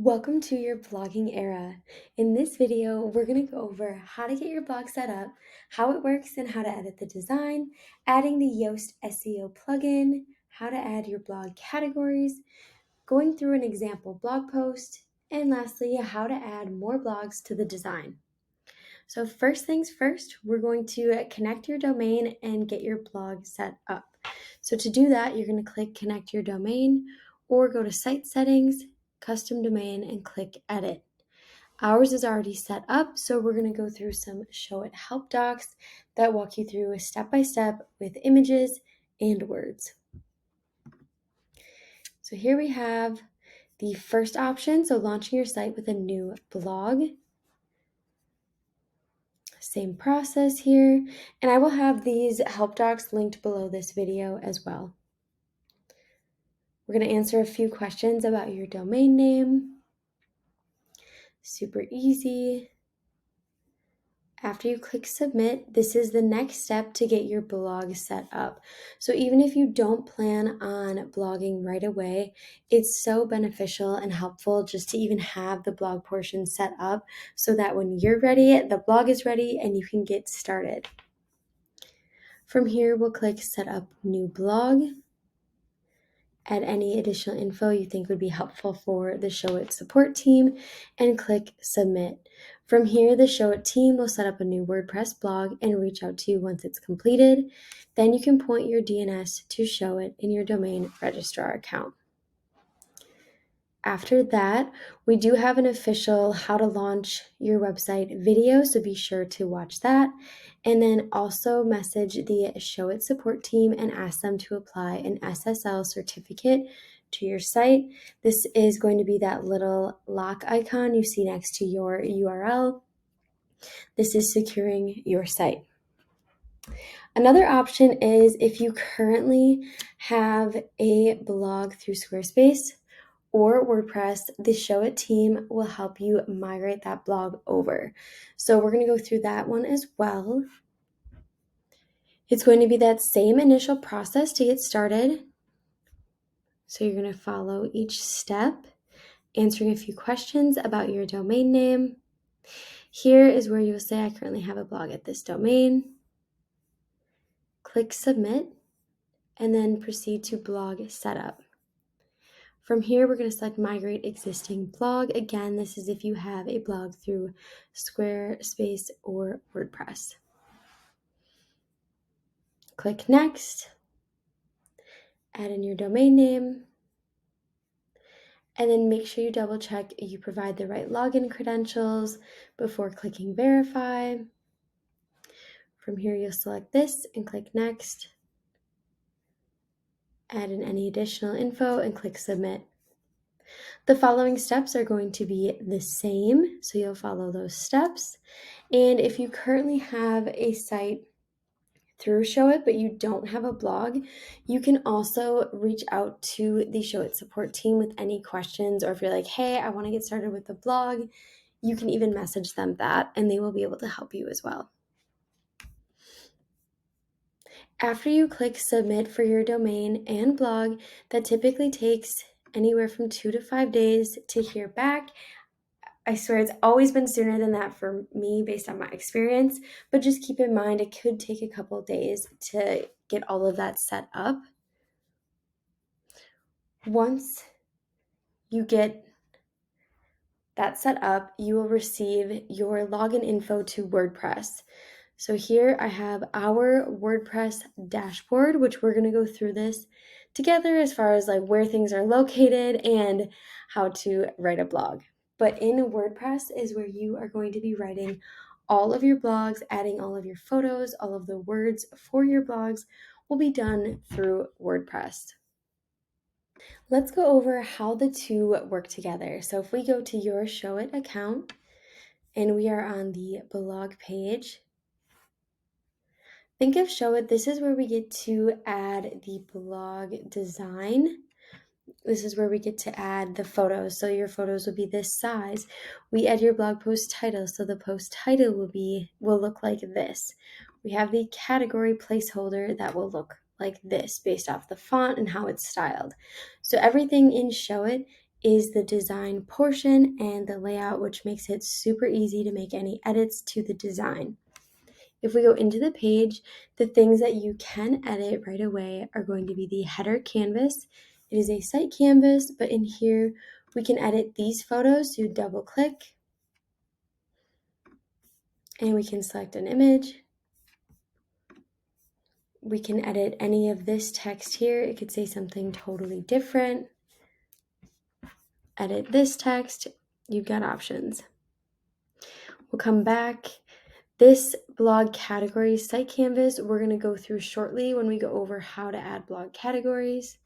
Welcome to your blogging era. In this video, we're going to go over how to get your blog set up, how it works and how to edit the design, adding the Yoast SEO plugin, how to add your blog categories, going through an example blog post, and lastly, how to add more blogs to the design. So first things first, we're going to connect your domain and get your blog set up. So to do that, you're going to click connect your domain or go to site settings, custom domain, and click edit. Ours is already set up, so we're going to go through some show it help docs that walk you through a step-by-step with images and words. So here we have the first option, so launching your site with a new blog. Same process here, and I will have these help docs linked below this video as well. We're going to answer a few questions about your domain name. Super easy. After you click submit, this is the next step to get your blog set up. So even if you don't plan on blogging right away, it's so beneficial and helpful just to even have the blog portion set up so that when you're ready, the blog is ready and you can get started. From here, we'll click set up new blog. Add any additional info you think would be helpful for the Show It support team and click submit. From here, the Show It team will set up a new WordPress blog and reach out to you once it's completed. Then you can point your DNS to Show It in your domain registrar account. After that, we do have an official how to launch your website video, so be sure to watch that. And then also message the Show It support team and ask them to apply an SSL certificate to your site. This is going to be that little lock icon you see next to your URL. This is securing your site. Another option is if you currently have a blog through Squarespace or WordPress, the Show It team will help you migrate that blog over. So we're going to go through that one as well. It's going to be that same initial process to get started. So you're going to follow each step, answering a few questions about your domain name. Here is where you'll say, I currently have a blog at this domain. Click submit, and then proceed to blog setup. From here, we're going to select Migrate Existing Blog. Again, this is if you have a blog through Squarespace or WordPress. Click Next, add in your domain name, and then make sure you double check you provide the right login credentials before clicking Verify. From here, you'll select this and click Next. Add in any additional info and click Submit. The following steps are going to be the same, so you'll follow those steps. And if you currently have a site through Show It, but you don't have a blog, you can also reach out to the Show It support team with any questions, or if you're like, hey, I want to get started with the blog, you can even message them that, and they will be able to help you as well. After you click submit for your domain and blog, that typically takes anywhere from 2 to 5 days to hear back. I swear it's always been sooner than that for me based on my experience, but just keep in mind it could take a couple days to get all of that set up. Once you get that set up, you will receive your login info to WordPress. So here I have our WordPress dashboard, which we're going to go through this together as far as like where things are located and how to write a blog. But in WordPress is where you are going to be writing all of your blogs, adding all of your photos, all of the words for your blogs will be done through WordPress. Let's go over how the two work together. So if we go to your Show It account and we are on the blog page, think of Show It. This is where we get to add the blog design. This is where we get to add the photos. So your photos will be this size. We add your blog post title. So the post title will look like this. We have the category placeholder that will look like this based off the font and how it's styled. So everything in Show It is the design portion and the layout, which makes it super easy to make any edits to the design. If we go into the page, the things that you can edit right away are going to be the header canvas. It is a site canvas, but in here we can edit these photos. So you double click and we can select an image. We can edit any of this text here. It could say something totally different. Edit this text. You've got options. We'll come back. This blog category site canvas, we're going to go through shortly when we go over how to add blog categories.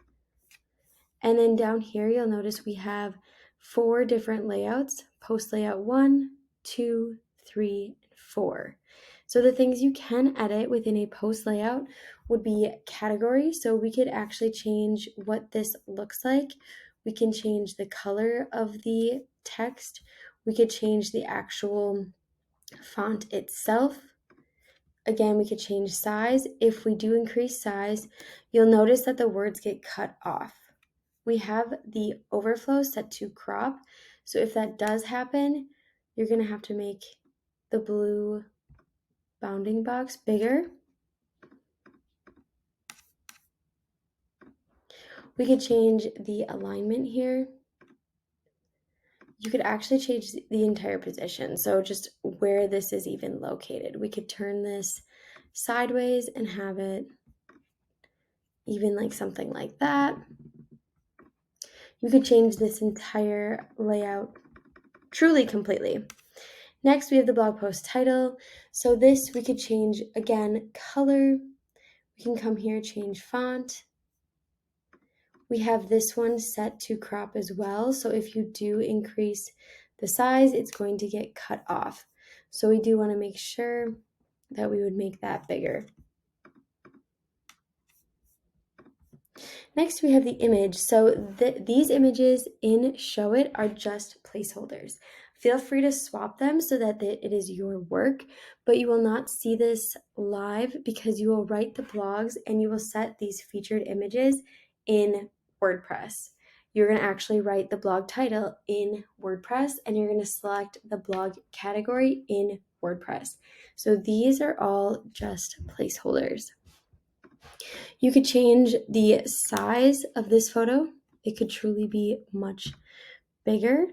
And then down here, you'll notice we have 4 different layouts: post layout 1, 2, 3, and 4. So the things you can edit within a post layout would be category. So we could actually change what this looks like. We can change the color of the text. We could change the actual font itself. Again, we could change size. If we do increase size, you'll notice that the words get cut off. We have the overflow set to crop. So if that does happen, you're going to have to make the blue bounding box bigger. We could change the alignment here. You could actually change the entire position. So just where this is even located. We could turn this sideways and have it even like something like that. You could change this entire layout truly completely. Next, we have the blog post title. So this we could change, again, color. We can come here, change font. We have this one set to crop as well. So if you do increase the size, it's going to get cut off. So we do want to make sure that we would make that bigger. Next, we have the image. So these images in Show It are just placeholders. Feel free to swap them so that it is your work, but you will not see this live because you will write the blogs and you will set these featured images in WordPress. You're going to actually write the blog title in WordPress and you're going to select the blog category in WordPress. So these are all just placeholders. You could change the size of this photo. It could truly be much bigger.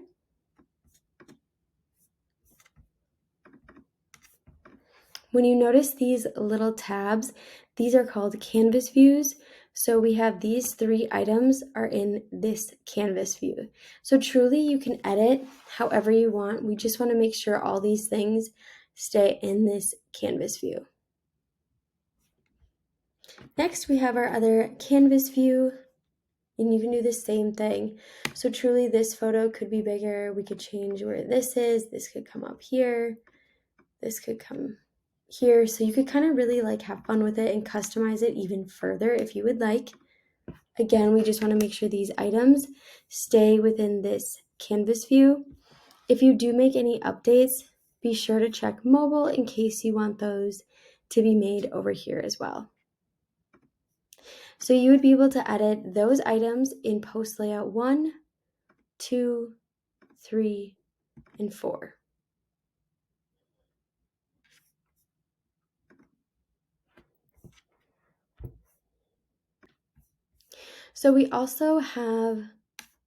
When you notice these little tabs, these are called canvas views. So we have these 3 items are in this canvas view. So truly you can edit however you want. We just want to make sure all these things stay in this canvas view. Next, we have our other canvas view. And you can do the same thing. So truly this photo could be bigger. We could change where this is. This could come up here. This could come here. So you could kind of really like have fun with it and customize it even further if you would like. Again, we just want to make sure these items stay within this canvas view. If you do make any updates, be sure to check mobile in case you want those to be made over here as well. So you would be able to edit those items in post layout 1, 2, 3, and 4. So we also have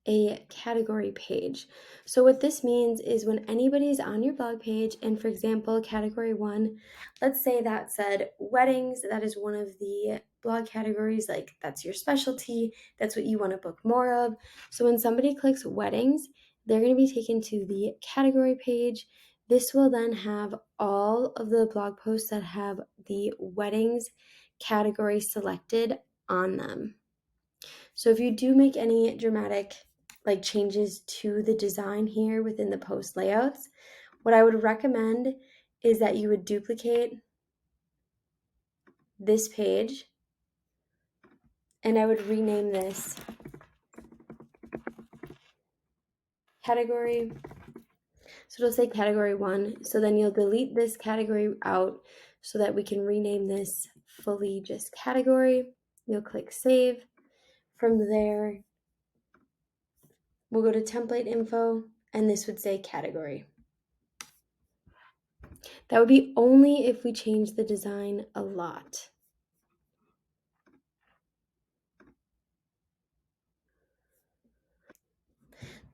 a category page. So what this means is when anybody is on your blog page, and for example, category 1, let's say that said weddings, that is one of the blog categories, like that's your specialty, that's what you want to book more of. So when somebody clicks weddings, they're going to be taken to the category page. This will then have all of the blog posts that have the weddings category selected on them. So if you do make any dramatic changes to the design here within the post layouts, what I would recommend is that you would duplicate this page and I would rename this category. So it'll say category 1. So then you'll delete this category out so that we can rename this fully just category. You'll click save. From there, We'll go to template info, and this would say category. That would be only if we change the design a lot.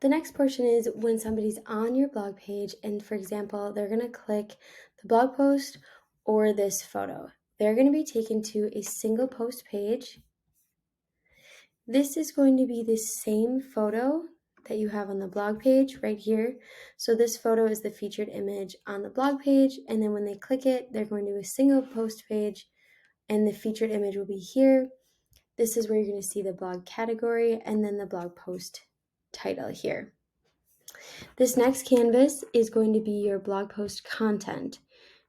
The next portion is when somebody's on your blog page and, for example, they're going to click the blog post or this photo. They're going to be taken to a single post page. This is going to be the same photo that you have on the blog page right here. So this photo is the featured image on the blog page, and then when they click it, they're going to a single post page, and the featured image will be here. This is where you're going to see the blog category and then the blog post title here. This next canvas is going to be your blog post content.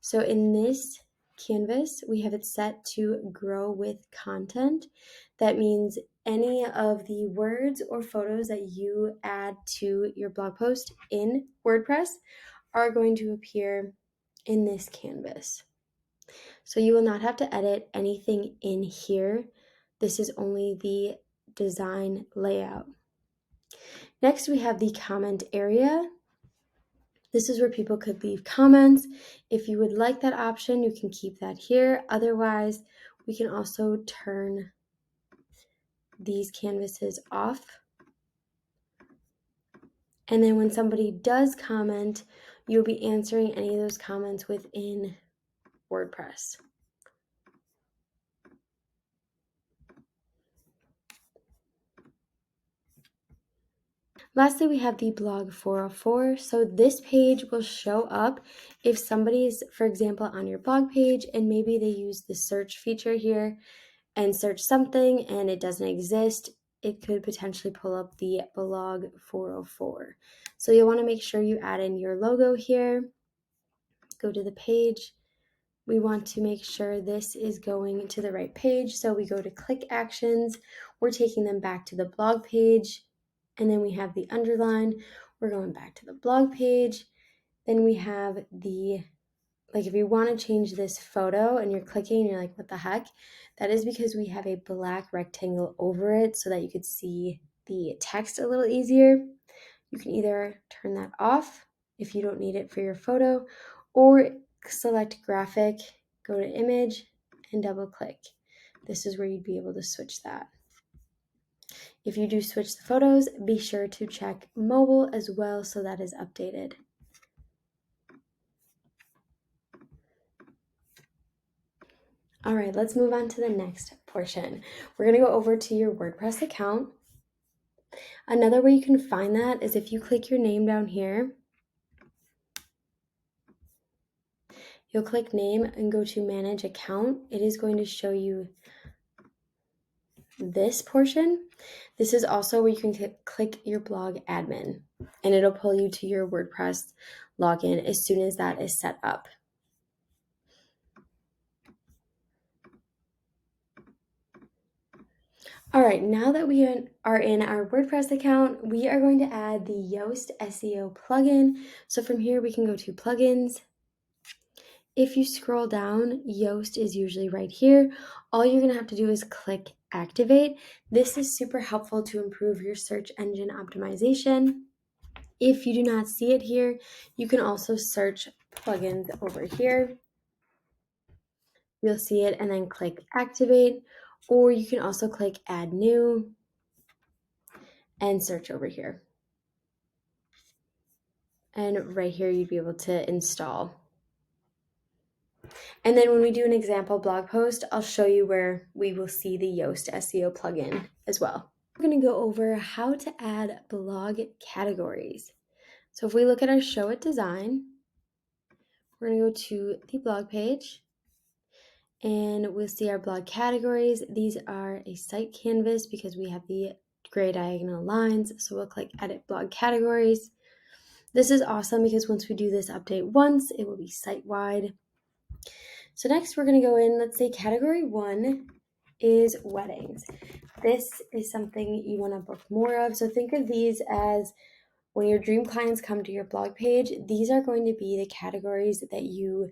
So in this canvas, we have it set to grow with content. That means any of the words or photos that you add to your blog post in WordPress are going to appear in this canvas. So you will not have to edit anything in here. This is only the design layout. Next, we have the comment area. This is where people could leave comments. If you would like that option, you can keep that here. Otherwise, we can also turn these canvases off. And then when somebody does comment, you'll be answering any of those comments within WordPress. Lastly, we have the blog 404. So this page will show up if somebody's, for example, on your blog page and maybe they use the search feature here and search something and it doesn't exist. It could potentially pull up the blog 404. So you'll want to make sure you add in your logo here. Go to the page. We want to make sure this is going to the right page. So we go to click actions. We're taking them back to the blog page. And then we have the underline. We're going back to the blog page. Then we have the, like if you want to change this photo and you're clicking and you're like, what the heck? That is because we have a black rectangle over it so that you could see the text a little easier. You can either turn that off if you don't need it for your photo, or select graphic, go to image, and double click. This is where you'd be able to switch that. If you do switch the photos, be sure to check mobile as well so that is updated. All right, let's move on to the next portion. We're going to go over to your WordPress account. Another way you can find that is if you click your name down here, you'll click name and go to manage account. It is going to show you this portion. This is also where you can click your blog admin and it'll pull you to your WordPress login as soon as that is set up. All right, now that we are in our WordPress account, we are going to add the Yoast SEO plugin. So from here, we can go to plugins. If you scroll down, Yoast is usually right here. All you're going to have to do is click activate. This is super helpful to improve your search engine optimization. If you do not see it here, you can also search plugins over here. You'll see it and then click activate, or you can also click add new and search over here. And right here, you'd be able to install. And then when we do an example blog post, I'll show you where we will see the Yoast SEO plugin as well. We're going to go over how to add blog categories. So if we look at our show it design, we're going to go to the blog page and we'll see our blog categories. These are a site canvas because we have the gray diagonal lines. So we'll click edit blog categories. This is awesome because once we do this update once, it will be site-wide. So next we're going to go in, let's say category 1 is weddings. This is something you want to book more of. So think of these as when your dream clients come to your blog page, these are going to be the categories that you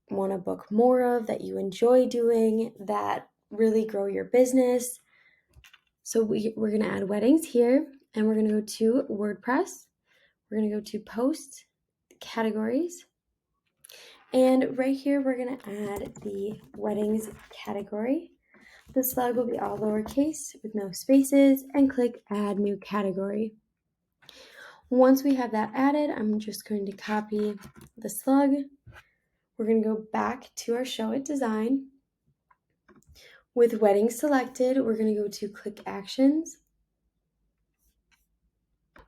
want to book more of, that you enjoy doing, that really grow your business. So we're going to add weddings here. and we're going to go to WordPress. We're going to go to Post, Categories, and right here we're going to add the weddings category. The slug will be all lowercase with no spaces, and click Add New Category. Once we have that added, I'm just going to copy the slug. We're going to go back to our Show It design. With wedding selected, we're going to go to Click Actions.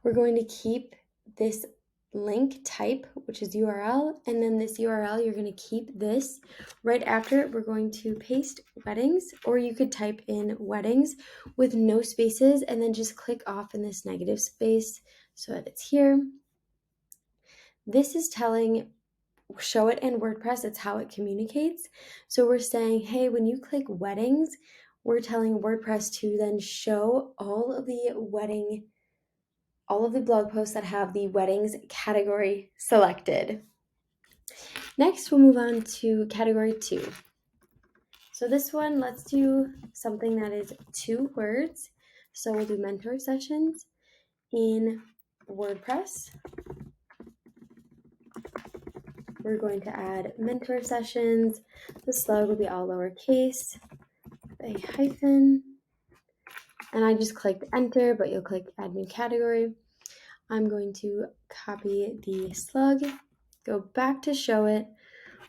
We're going to keep this link type, which is URL, and then this URL, you're going to keep this. Right after it, we're going to paste weddings, or you could type in weddings with no spaces and then just click off in this negative space so that it's here. This is telling Show It in WordPress, it's how it communicates. So we're saying, hey, when you click weddings, we're telling WordPress to then show all of the blog posts that have the weddings category selected. Next, we'll move on to category 2. So this one, let's do something that is 2 words. So we'll do mentor sessions in WordPress. We're going to add mentor sessions. The slug will be all lowercase, a hyphen, and I just clicked enter, but you'll click add new category. I'm going to copy the slug, go back to Show It.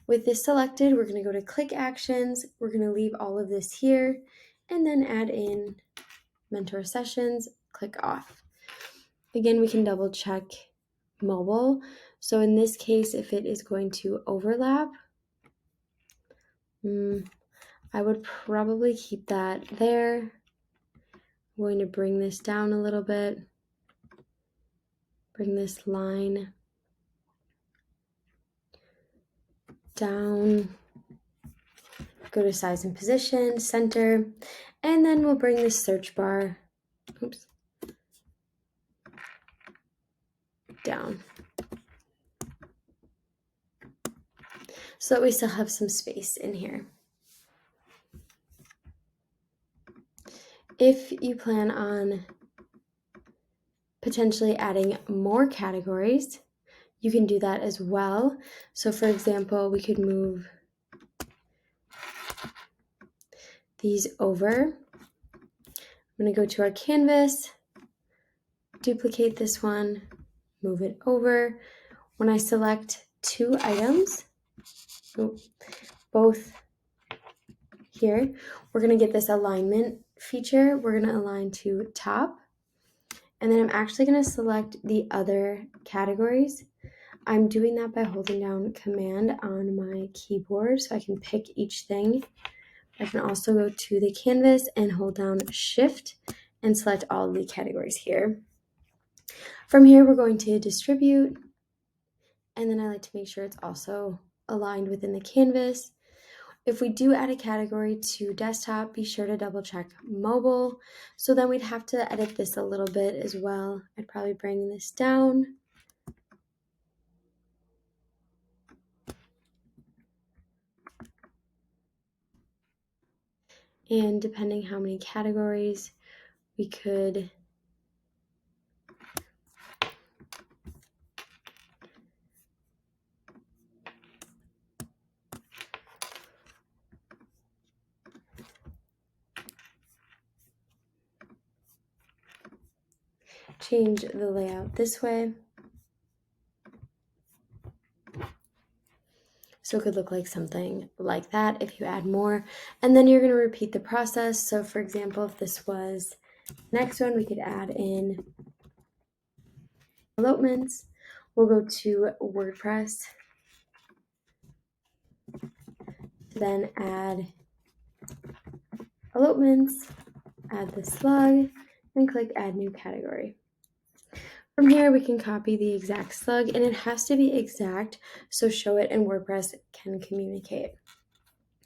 With this selected, we're going to go to Click Actions. We're going to leave all of this here and then add in mentor sessions, click off. Again, we can double check mobile. So in this case, if it is going to overlap, I would probably keep that there. I'm going to bring this down a little bit. Bring this line down. Go to size and position, center, and then we'll bring this search bar, down. So that we still have some space in here. If you plan on potentially adding more categories, you can do that as well. So for example, we could move these over. I'm going to go to our canvas, duplicate this one, move it over. When I select 2 items, both here, we're going to get this alignment feature. We're going to align to top, and then I'm actually going to select the other categories. I'm doing that by holding down Command on my keyboard so I can pick each thing. I can also go to the canvas and hold down Shift and select all of the categories here. From here, we're going to distribute, and then I like to make sure it's also aligned within the canvas. If we do add a category to desktop, be sure to double check mobile. So then we'd have to edit this a little bit as well. I'd probably bring this down. And depending how many categories, we could change the layout this way. So it could look like something like that if you add more. And then you're going to repeat the process. So for example, if this was next one, we could add in elopements. We'll go to WordPress, then add elopements, add the slug, and click add new category. From here, we can copy the exact slug, and it has to be exact so Show It and WordPress can communicate.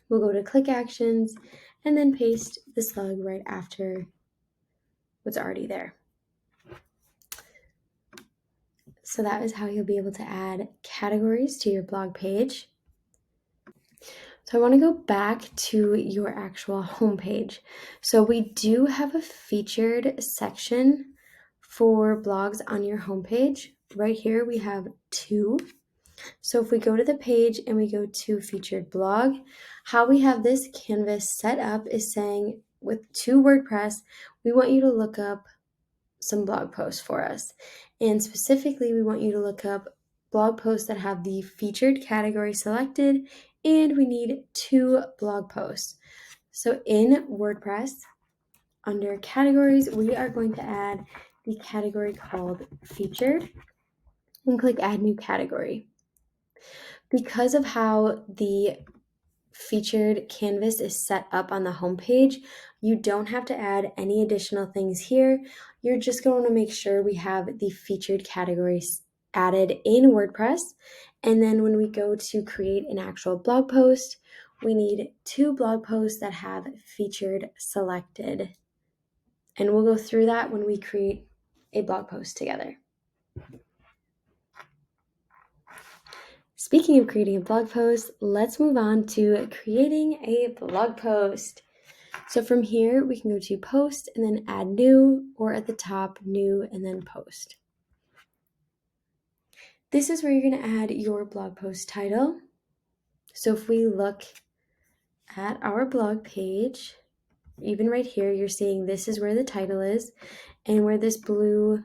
We'll go to Click Actions and then paste the slug right after what's already there. So that is how you'll be able to add categories to your blog page. So I want to go back to your actual homepage. So we do have a featured section For blogs on your homepage, right here we have 2. So if we go to the page and we go to featured blog, how we have this canvas set up is saying with to WordPress, we want you to look up some blog posts for us. And specifically, we want you to look up blog posts that have the featured category selected, and we need 2 blog posts. So in WordPress, under categories, we are going to add the category called featured and click add new category. Because of how the featured canvas is set up on the homepage, you don't have to add any additional things here. You're just going to make sure we have the featured categories added in WordPress. And then when we go to create an actual blog post, we need 2 blog posts that have featured selected. And we'll go through that when we create a blog post together. Speaking of creating a blog post, let's move on to creating a blog post. So from here, we can go to post and then add new, or at the top, new and then post. This is where you're going to add your blog post title. So if we look at our blog page, even right here, you're seeing this is where the title is, and where this blue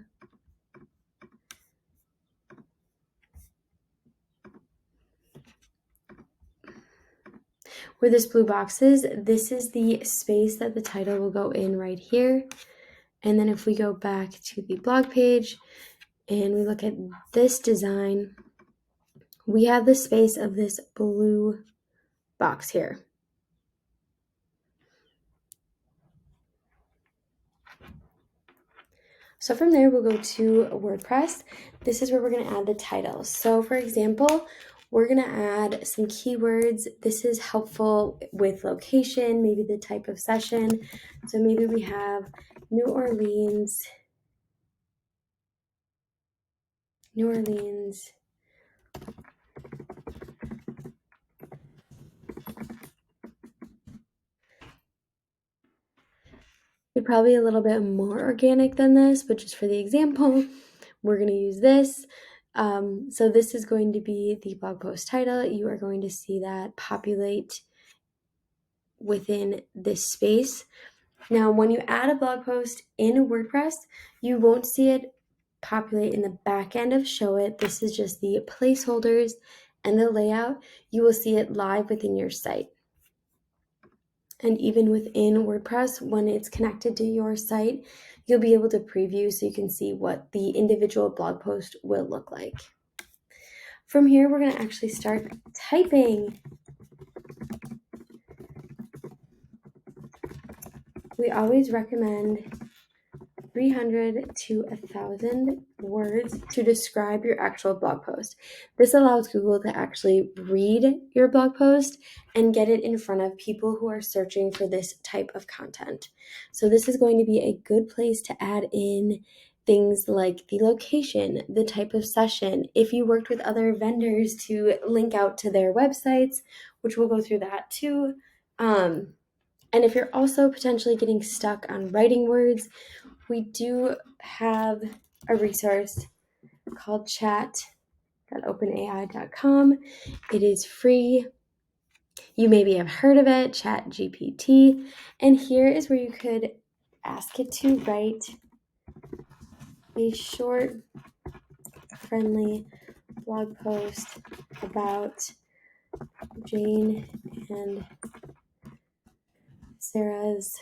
box is, this is the space that the title will go in right here. And then if we go back to the blog page and we look at this design, we have the space of this blue box here. So from there, we'll go to WordPress. This is where we're going to add the title. So for example, we're going to add some keywords. This is helpful with location, maybe the type of session. So maybe we have New Orleans. Probably a little bit more organic than this, but just for the example, we're going to use this. So this is going to be the blog post title. You are going to see that populate within this space. Now, when you add a blog post in WordPress, you won't see it populate in the back end of Show It. This is just the placeholders and the layout. You will see it live within your site. And even within WordPress, when it's connected to your site, you'll be able to preview so you can see what the individual blog post will look like. From here, we're going to actually start typing. We always recommend 300 to 1,000 words to describe your actual blog post. This allows Google to actually read your blog post and get it in front of people who are searching for this type of content. So this is going to be a good place to add in things like the location, the type of session, if you worked with other vendors to link out to their websites, which we'll go through that too. And if you're also potentially getting stuck on writing words, we do have a resource called chat.openai.com. It is free. You maybe have heard of it, ChatGPT. And here is where you could ask it to write a short, friendly blog post about Jane and Sarah's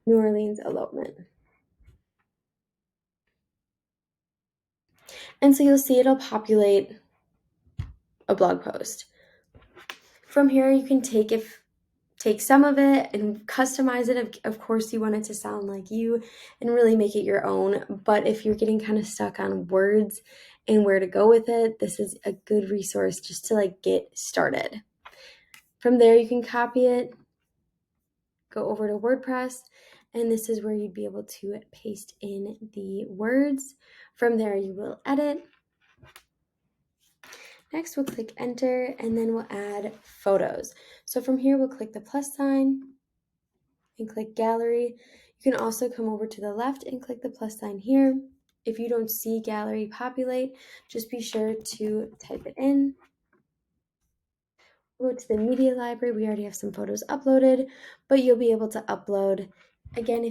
New Orleans elopement. And so you'll see it'll populate a blog post. From here, you can take some of it and customize it. Of course, you want it to sound like you and really make it your own. But if you're getting kind of stuck on words and where to go with it, this is a good resource just to get started. From there, you can copy it, go over to WordPress, and this is where you'd be able to paste in the words. From there, you will edit. Next, we'll click enter, and then we'll add photos. So from here, we'll click the plus sign and click gallery. You can also come over to the left and click the plus sign here. If you don't see gallery populate, just be sure to type it in. Go to the media library. We already have some photos uploaded, but you'll be able to upload. Again,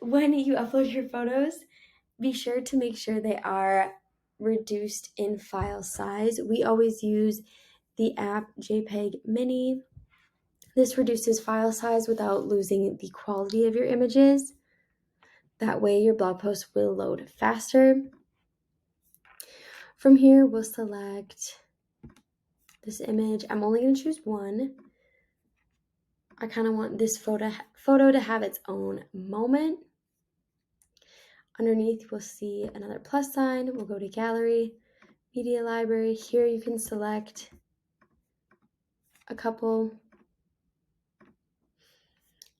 when you upload your photos, be sure to make sure they are reduced in file size. We always use the app JPEG Mini. This reduces file size without losing the quality of your images. That way your blog post will load faster. From here, we'll select this image. I'm only going to choose one. I kind of want this photo to have its own moment. Underneath, we'll see another plus sign. We'll go to gallery, media library. Here you can select a couple.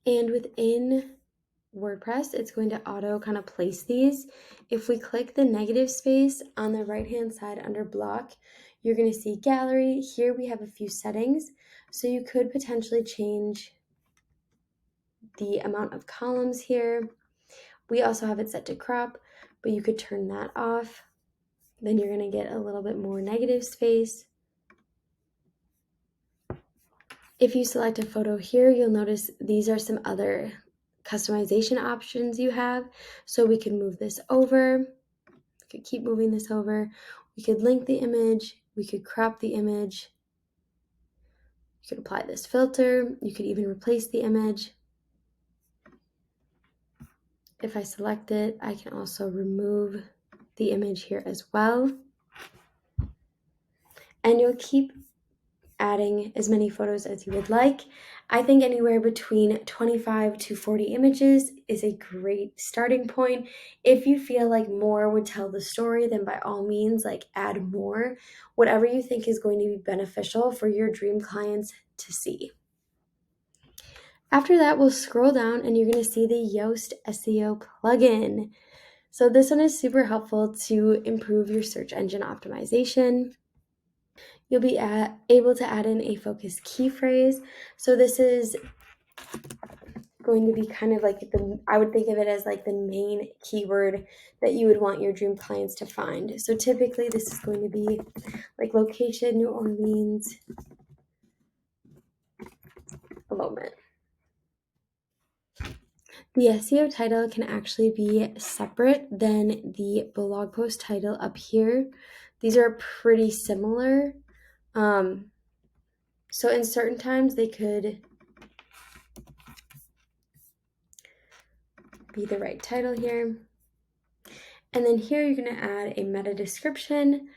And within WordPress, it's going to auto kind of place these. If we click the negative space on the right-hand side under block, you're going to see gallery. Here we have a few settings. So you could potentially change the amount of columns here. We also have it set to crop, but you could turn that off. Then you're going to get a little bit more negative space. If you select a photo here, you'll notice these are some other customization options you have. So we can move this over. We could keep moving this over. We could link the image. We could crop the image. You could apply this filter. You could even replace the image. If I select it, I can also remove the image here as well. And you'll keep adding as many photos as you would like. I think anywhere between 25 to 40 images is a great starting point. If you feel like more would tell the story, then by all means, add more. Whatever you think is going to be beneficial for your dream clients to see. After that, we'll scroll down and you're going to see the Yoast SEO plugin. So this one is super helpful to improve your search engine optimization. You'll be able to add in a focus key phrase. So this is going to be kind of like I would think of it as like the main keyword that you would want your dream clients to find. So typically this is going to be like location, New Orleans, elopement. The SEO title can actually be separate than the blog post title up here. These are pretty similar. So in certain times they could be the right title here. And then here you're going to add a meta description.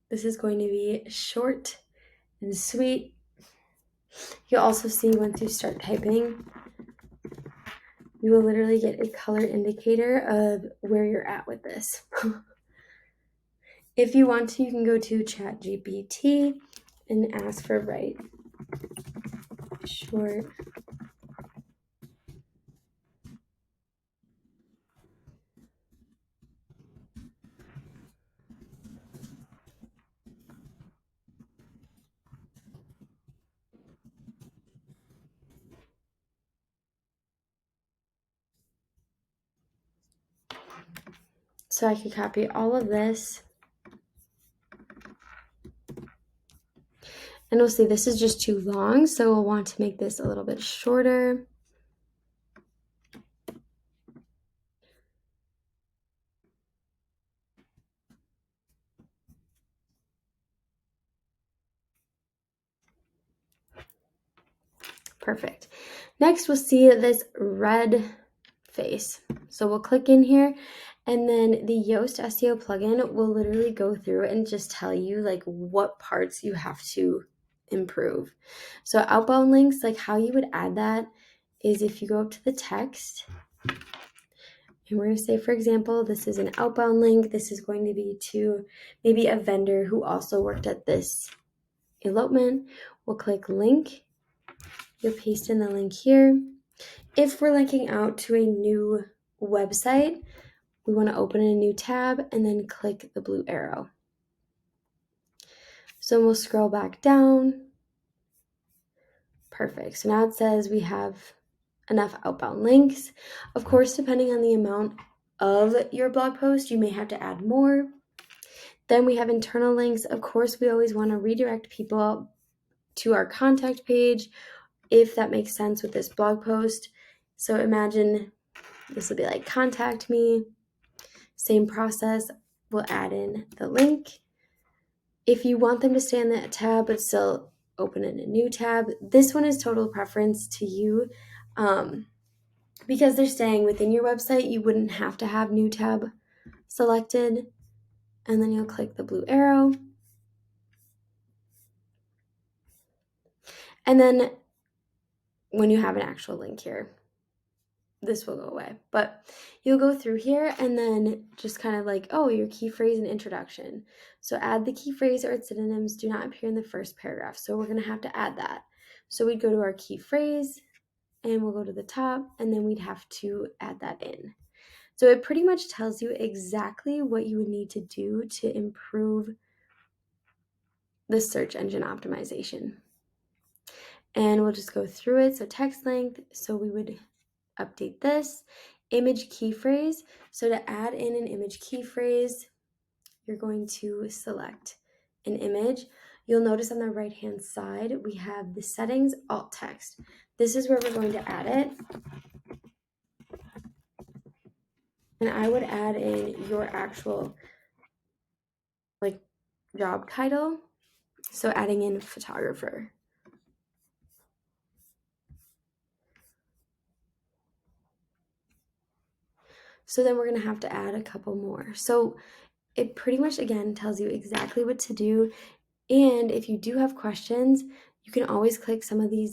This is going to be short and sweet. You'll also see once you start typing, you will literally get a color indicator of where you're at with this. If you want to, you can go to ChatGPT and ask for write short. So I could copy all of this. And we'll see this is just too long, so we'll want to make this a little bit shorter. Perfect. Next, we'll see this red face. So we'll click in here, and then the Yoast SEO plugin will literally go through and just tell you what parts you have to improve. So outbound links, how you would add that is if you go up to the text, and we're going to say, for example, this is an outbound link. This is going to be to maybe a vendor who also worked at this elopement. We'll click link. You'll paste in the link here. If we're linking out to a new website, we want to open a new tab and then click the blue arrow. So we'll scroll back down. Perfect. So now it says we have enough outbound links. Of course, depending on the amount of your blog post, you may have to add more. Then we have internal links. Of course, we always want to redirect people to our contact page if that makes sense with this blog post. So imagine this will be like contact me. Same process. We'll add in the link. If you want them to stay in that tab but still open in a new tab, this one is total preference to you. Because they're staying within your website, you wouldn't have to have new tab selected. And then you'll click the blue arrow. And then when you have an actual link here, this will go away. But you'll go through here and then just kind of like, oh, your key phrase and introduction. So add the key phrase or its synonyms do not appear in the first paragraph. So we're going to have to add that. So we'd go to our key phrase and we'll go to the top and then we'd have to add that in. So it pretty much tells you exactly what you would need to do to improve the search engine optimization. And we'll just go through it. So text length, so we would update this. Image key phrase, so to add in an image key phrase, you're going to select an image. You'll notice on the right hand side, we have the settings, alt text. This is where we're going to add it. And I would add in your actual like job title. So adding in photographer. So then we're going to have to add a couple more. So it pretty much, again, tells you exactly what to do. And if you do have questions, you can always click some of you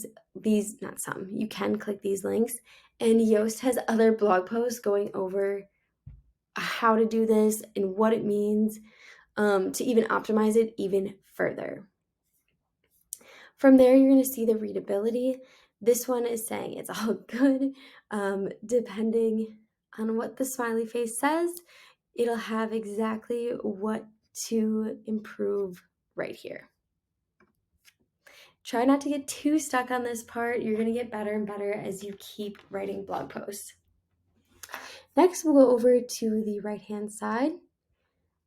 can click these links. And Yoast has other blog posts going over how to do this and what it means to even optimize it even further. From there, you're going to see the readability. This one is saying it's all good. Depending on what the smiley face says, it'll have exactly what to improve right here. Try not to get too stuck on this part. You're going to get better and better as you keep writing blog posts. Next, we'll go over to the right-hand side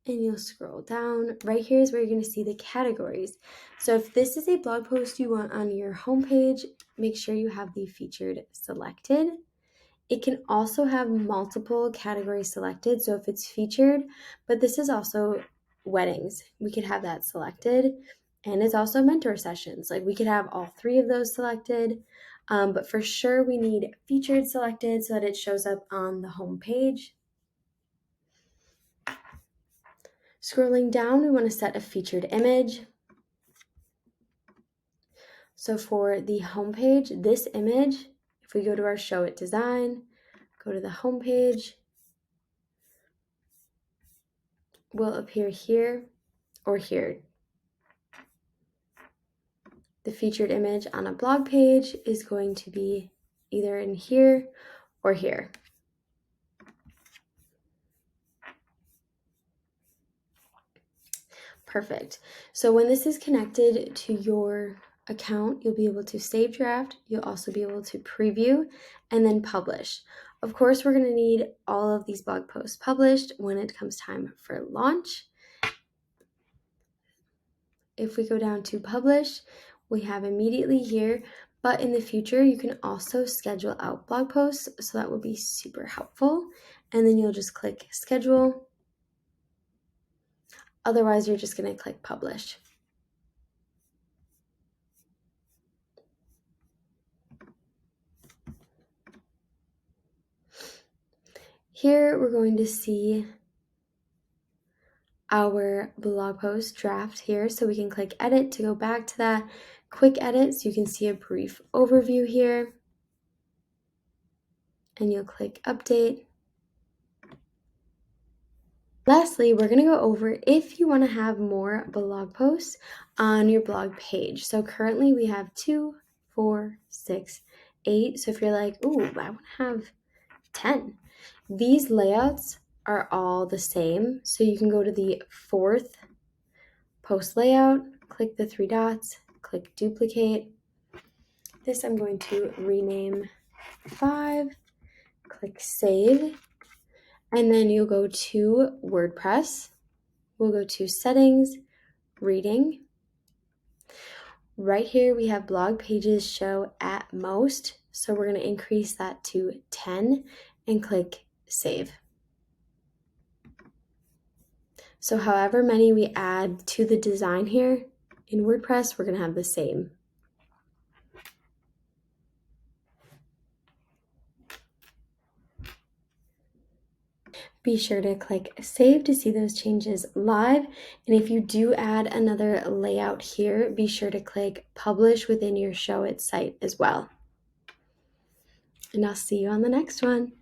and you'll scroll down. Right here is where you're going to see the categories. So if this is a blog post you want on your homepage, make sure you have the featured selected. It can also have multiple categories selected. So if it's featured, but this is also weddings, we could have that selected. And it's also mentor sessions. Like we could have all three of those selected. But for sure, we need featured selected so that it shows up on the home page. Scrolling down, we want to set a featured image. So for the home page, this image, if we go to our Show It design, go to the home page, will appear here or here. The featured image on a blog page is going to be either in here or here. Perfect. So when this is connected to your account, you'll be able to save draft. You'll also be able to preview and then publish. Of course, we're going to need all of these blog posts published when it comes time for launch. If we go down to publish, we have immediately here, but in the future, you can also schedule out blog posts. So that would be super helpful. And then you'll just click schedule. Otherwise, you're just going to click publish. Here, we're going to see our blog post draft here. So we can click edit to go back to that quick edit. So you can see a brief overview here. And you'll click update. Lastly, we're going to go over if you want to have more blog posts on your blog page. So currently we have 2, 4, 6, 8. So if you're like, ooh, I want to have 10. These layouts are all the same. So you can go to the 4th post layout, click the 3 dots, click duplicate. This I'm going to rename 5, click save, and then you'll go to WordPress. We'll go to settings, reading. Right here we have blog pages show at most, so we're going to increase that to 10 and click save. So however many we add to the design here in WordPress, we're going to have the same. Be sure to click save to see those changes live. And if you do add another layout here, be sure to click publish within your Show It site as well. And I'll see you on the next one.